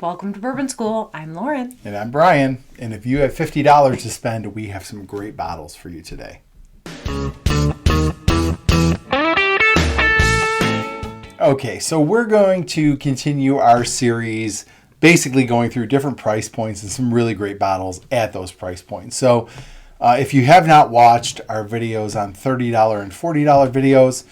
Welcome to Bourbon School. I'm Lauren. And I'm Brian. And if you have $50 to spend, we have some great bottles for you today. Okay, so we're going to continue our series, basically going through different price points and some really great bottles at those price points. So if you have not watched our videos on $30 and $40 videos,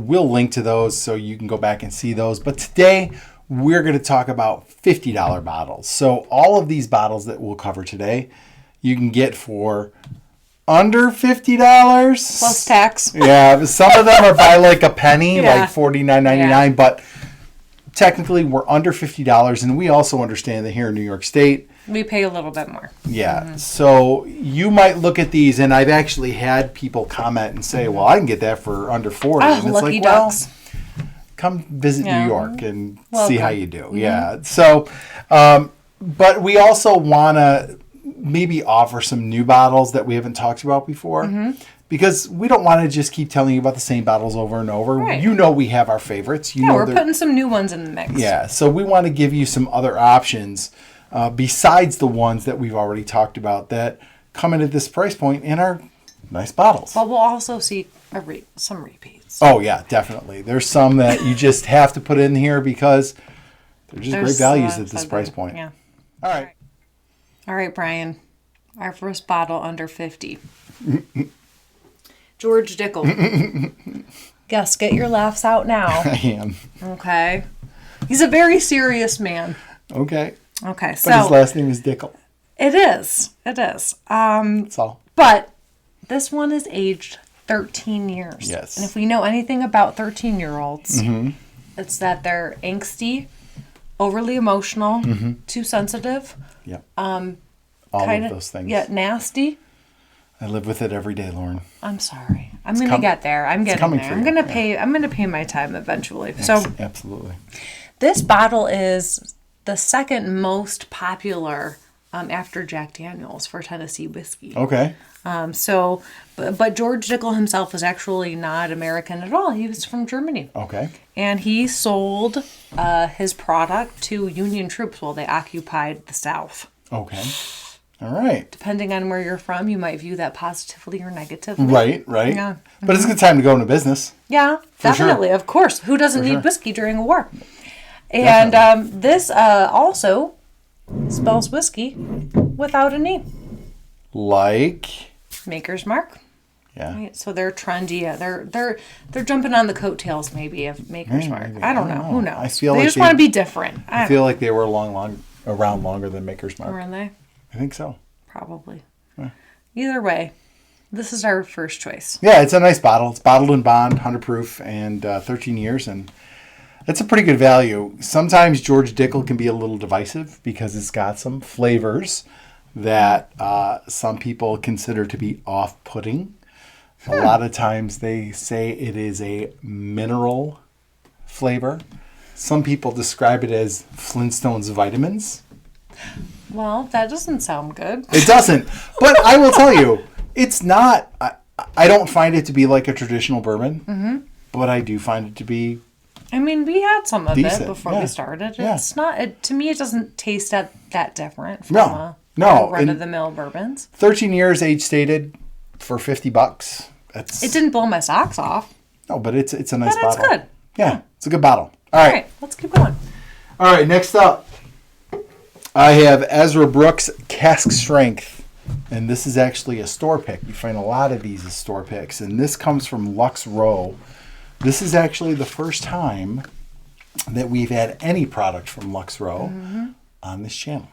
we'll link to those so you can go back and see those. But today, we're going to talk about $50 bottles. So all of these bottles that we'll cover today, you can get for under $50. Plus tax. Yeah, some of them are by like a penny, like $49.99. Yeah. But technically, we're under $50. And we also understand that here in New York State, we pay a little bit more. Yeah. Mm-hmm. So you might look at these, and I've actually had people comment and say, well, I can get that for under 40. Oh, and it's lucky like, ducks. Well, come visit New York and see how you do. Mm-hmm. Yeah. So, but we also want to maybe offer some new bottles that we haven't talked about before, because we don't want to just keep telling you about the same bottles over and over. Right. You know, we have our favorites. You know, we're putting some new ones in the mix. Yeah. So we want to give you some other options besides the ones that we've already talked about that come in at this price point and are nice bottles. But we'll also see some repeats. Oh, yeah, definitely. There's some that you just have to put in here because they're just great values at this price point. Yeah. All right, Brian. Our first bottle under 50. George Dickel. Yes, get your laughs out now. I am. Okay. He's a very serious man. Okay. Okay, so. But his last name is Dickel. It is. That's all. But this one is aged 13 years. Yes. And if we know anything about 13-year-olds, it's that they're angsty, overly emotional, too sensitive. Yep. All of those things. Yeah, nasty. I live with it every day, Lauren. I'm sorry. I'm going to get there. I'm getting there. I'm going to pay. I'm going to pay my time eventually. Yes, so absolutely. This bottle is the second most popular after Jack Daniel's for Tennessee whiskey. Okay. But George Dickel himself is actually not American at all. He was from Germany. Okay. And he sold his product to Union troops while they occupied the South. Okay. All right. Depending on where you're from, you might view that positively or negatively. Right. Yeah. But it's a good time to go into business. Yeah, definitely. Sure. Of course. Who doesn't need whiskey during a war? And this also spells whiskey without an E. Like? Maker's Mark. Yeah. Right? So they're trendy. They're jumping on the coattails maybe of Maker's Mark. Maybe. I don't know. Who knows? I feel they like just want to be different. I feel like they were around longer than Maker's Mark. Were they? I think so. Probably. Yeah. Either way, this is our first choice. Yeah, it's a nice bottle. It's bottled in bond, 100 proof, and 13 years, and that's a pretty good value. Sometimes George Dickel can be a little divisive because it's got some flavors that some people consider to be off-putting. A lot of times they say it is a mineral flavor. Some people describe it as Flintstones vitamins. Well, that doesn't sound good. It doesn't. But I will tell you, it's not. I don't find it to be like a traditional bourbon, but I do find it to be. I mean, we had some of decent. it before we started. Yeah. It's not. To me, it doesn't taste that different from run-of-the-mill bourbons. 13 years age stated for $50. It didn't blow my socks off. No, but it's a nice bottle. It's good. Yeah, it's a good bottle. All right, let's keep going. All right, next up, I have Ezra Brooks Cask Strength, and this is actually a store pick. You find a lot of these as store picks, and this comes from Lux Row. This is actually the first time that we've had any product from Lux Row on this channel.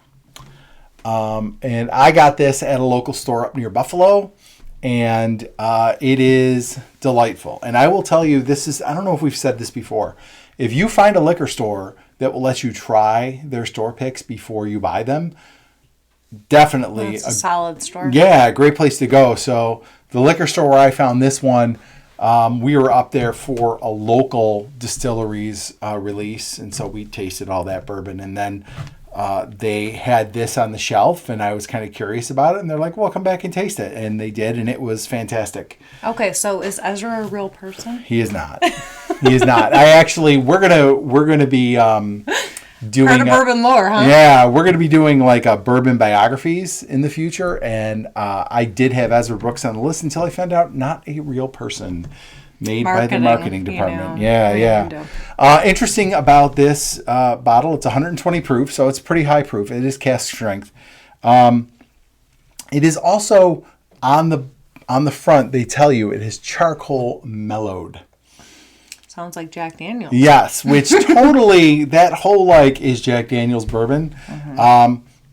And I got this at a local store up near Buffalo, and it is delightful. And I will tell you, I don't know if we've said this before, if you find a liquor store that will let you try their store picks before you buy them, definitely it's a solid store. Yeah, a great place to go. So the liquor store where I found this one, we were up there for a local distillery's release, and so we tasted all that bourbon, and then they had this on the shelf, and I was kind of curious about it, and they're like, well, come back and taste it, and they did, and it was fantastic. Okay, so is Ezra a real person? He is not. He is not. We're gonna be doing Part of bourbon lore, huh? Yeah, we're going to be doing like bourbon biographies in the future, and I did have Ezra Brooks on the list until I found out not a real person. Made by the marketing department. Yeah. Interesting about this bottle, it's 120 proof, so it's pretty high proof. It is cask strength. It is also on the front, they tell you it is charcoal mellowed. Sounds like Jack Daniel's. Yes, which totally, that whole like is Jack Daniel's bourbon.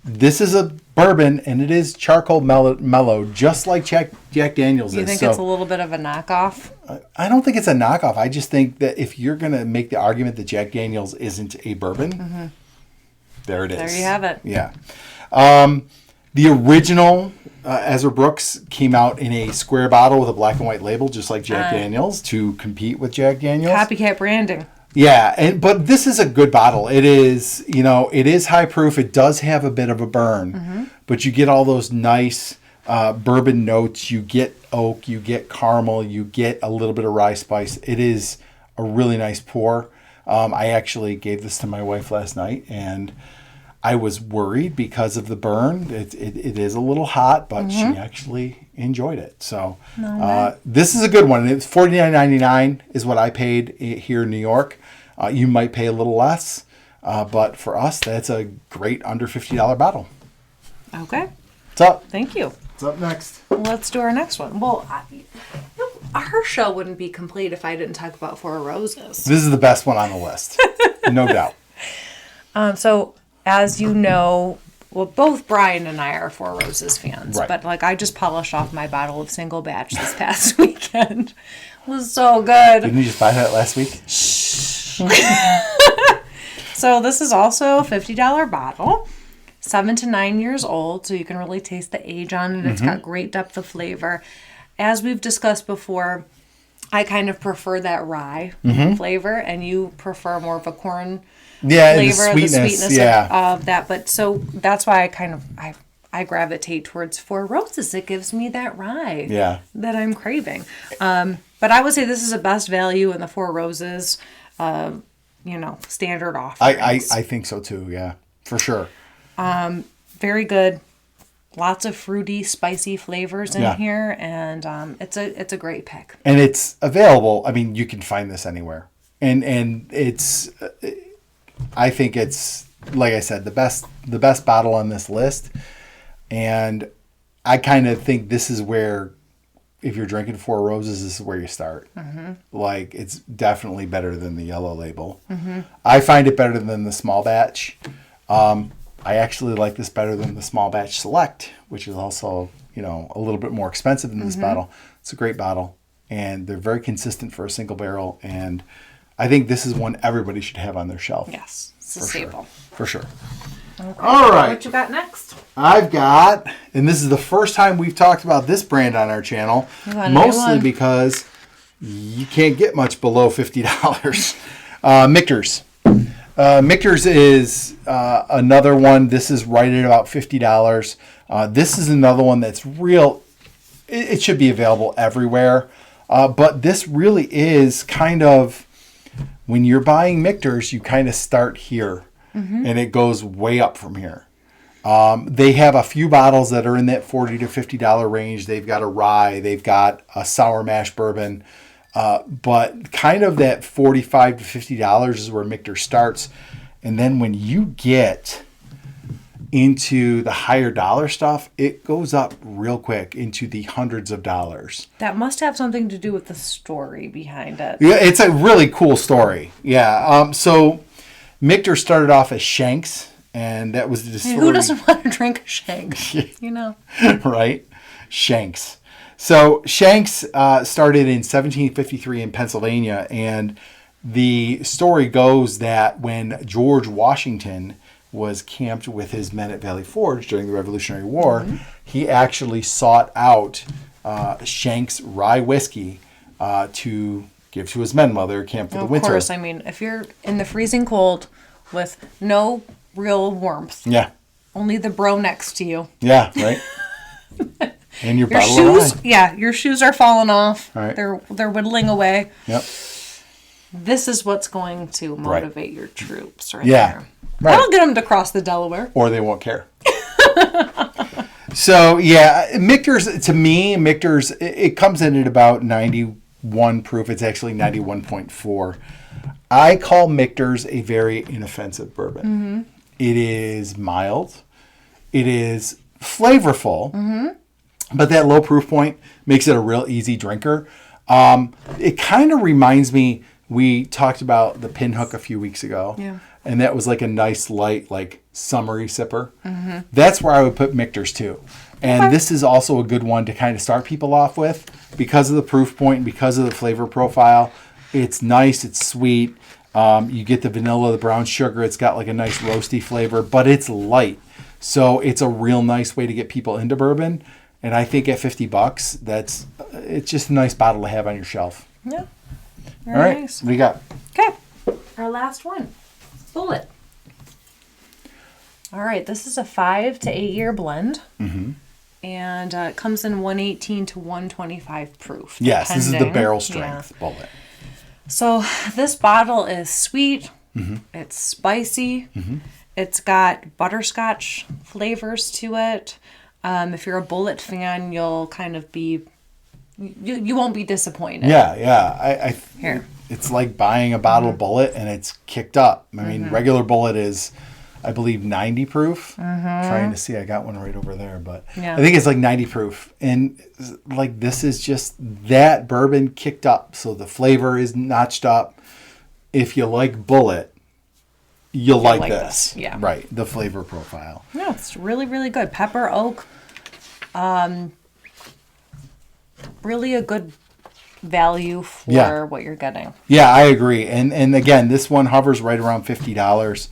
This is a bourbon, and it is charcoal mellowed, just like Jack Daniel's is. You think it's a little bit of a knockoff? I don't think it's a knockoff. I just think that if you're going to make the argument that Jack Daniel's isn't a bourbon, there it is. There you have it. Yeah. The original Ezra Brooks came out in a square bottle with a black and white label, just like Jack Daniel's, to compete with Jack Daniel's. Copycat branding. Yeah, but this is a good bottle. It is, it is high proof. It does have a bit of a burn, but you get all those nice bourbon notes. You get oak, you get caramel, you get a little bit of rye spice. It is a really nice pour. I actually gave this to my wife last night, and I was worried because of the burn. It is a little hot, but she actually enjoyed it. So this is a good one. It's $49.99 is what I paid here in New York. You might pay a little less, but for us, that's a great under $50 bottle. Okay. What's up? Thank you. What's up next? Let's do our next one. Well, our show wouldn't be complete if I didn't talk about Four Roses. This is the best one on the list. No doubt. So, as you know, well, both Brian and I are Four Roses fans. Right. But, I just polished off my bottle of single batch this past weekend. It was so good. Didn't you just buy that last week? So, this is also a $50 bottle. 7 to 9 years old, so you can really taste the age on it. It's got great depth of flavor. As we've discussed before, I kind of prefer that rye flavor, and you prefer more of a corn flavor, the sweetness of that. But so that's why I gravitate towards Four Roses. It gives me that rye that I'm craving. But I would say this is the best value in the Four Roses, standard offerings. I think so too. Yeah, for sure. Very good. Lots of fruity, spicy flavors in here, and it's a great pick. And it's available. I mean, you can find this anywhere, and it's. I think it's, like I said, the best bottle on this list, and I kind of think this is where, if you're drinking Four Roses, this is where you start. It's definitely better than the yellow label. I find it better than the small batch. I actually like this better than the small batch select, which is also, a little bit more expensive than this bottle. It's a great bottle, and they're very consistent for a single barrel, and I think this is one everybody should have on their shelf. Yes, it's a staple. For sure. Okay. All right. What you got next? I've got, and this is the first time we've talked about this brand on our channel, mostly because you can't get much below $50. Michter's. Michter's is another one. This is right at about $50. This is another one that's real. It should be available everywhere. But this really is kind of, when you're buying Michter's, you kind of start here. And it goes way up from here. They have a few bottles that are in that $40 to $50 range. They've got a rye. They've got a sour mash bourbon. But kind of that $45 to $50 is where Michter's starts. And then when you get into the higher dollar stuff, it goes up real quick into the hundreds of dollars. That must have something to do with the story behind it. Yeah, it's a really cool story. Yeah. So Michter started off as Shanks, and that was the distillery. Who doesn't want to drink a Shanks? Right? Shanks. So Shanks started in 1753 in Pennsylvania, and the story goes that when George Washington was camped with his men at Valley Forge during the Revolutionary War, he actually sought out Shanks rye whiskey to give to his men while they were camped for the winter. Of course, I mean, if you're in the freezing cold with no real warmth, only the bro next to you. Yeah, right. And your bottle shoes, of wine. your shoes are falling off. Right. They're whittling away. Yep. this is what's going to motivate your troops right Yeah. there. Right. That'll get them to cross the Delaware. Or they won't care. So, yeah, Michter's, to me, Michter's, it comes in at about 91 proof. It's actually 91.4. I call Michter's a very inoffensive bourbon. It is mild. It is flavorful. But that low proof point makes it a real easy drinker. It kind of reminds me, we talked about the Pinhook a few weeks ago. Yeah. And that was like a nice, light, like summery sipper. That's where I would put Michter's too. And this is also a good one to kind of start people off with because of the proof point and because of the flavor profile. It's nice. It's sweet. You get the vanilla, the brown sugar. It's got like a nice roasty flavor, but it's light. So it's a real nice way to get people into bourbon. And I think at $50, it's just a nice bottle to have on your shelf. Yeah. All right. Nice. What do you got? Okay. Our last one. Bullet. All right. This is a 5 to 8 year blend. And it comes in 118 to 125 proof. Yes, this is the depending. barrel strength bullet. So this bottle is sweet. It's spicy. It's got butterscotch flavors to it. If you're a Bullet fan, you'll kind of be, you won't be disappointed. Yeah. Here. It's like buying a bottle of Bullet and it's kicked up. I mean, regular Bullet is, I believe, 90 proof. Trying to see, I got one right over there, but I think it's like 90 proof. And like this is just that bourbon kicked up. So the flavor is notched up. If you like Bullet, you'll like this. Yeah. Right. The flavor profile. No, it's really, really good. Pepper, oak. Really a good value for what you're getting. Yeah, I agree. And again, this one hovers right around $50.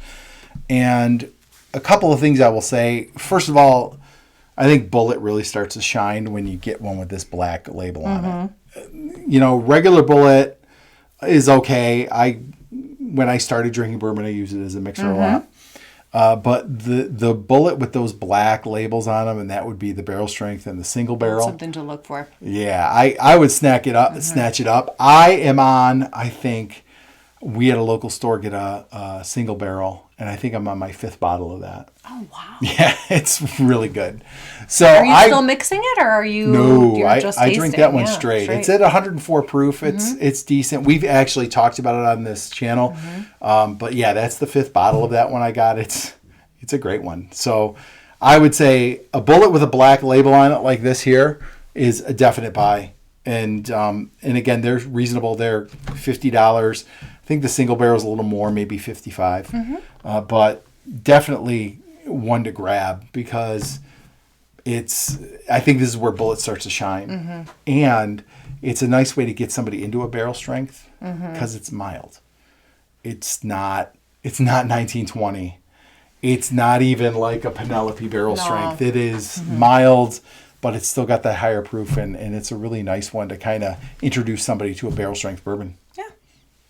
And a couple of things I will say. First of all, I think Bullet really starts to shine when you get one with this black label on it. You know, regular Bullet is okay. When I started drinking bourbon, I used it as a mixer a lot. But the Bullet with those black labels on them, and that would be the barrel strength and the single barrel. That's something to look for. Yeah, I would snatch it up. I am on, I think, we at a local store get a single barrel, and I think I'm on my 5th bottle of that. Oh, wow. Yeah, it's really good. So are you still mixing it, or are you? No, you're just I drink that one straight. straight. It's at 104 proof. It's decent. We've actually talked about it on this channel. But yeah, that's the 5th bottle of that one I got. It's a great one. So I would say a Bullet with a black label on it like this here is a definite buy. And again, they're reasonable. They're $50. I think the single barrel is a little more, maybe $55. But definitely one to grab because I think this is where Bullet starts to shine. And it's a nice way to get somebody into a barrel strength because it's mild. It's not 1920. It's not even like a Penelope barrel strength. It is mild, but it's still got that higher proof, and it's a really nice one to kind of introduce somebody to a barrel strength bourbon. Yeah.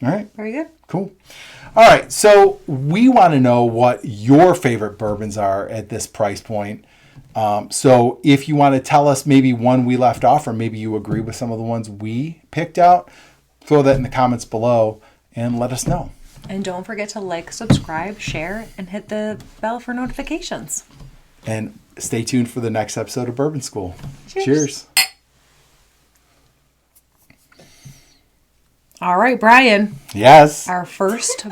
All right. Very good. Cool. All right. So we want to know what your favorite bourbons are at this price point. So if you want to tell us maybe one we left off, or maybe you agree with some of the ones we picked out, throw that in the comments below and let us know. And don't forget to like, subscribe, share, and hit the bell for notifications. And stay tuned for the next episode of Bourbon School. Cheers. Cheers. All right, Brian. Yes. Our first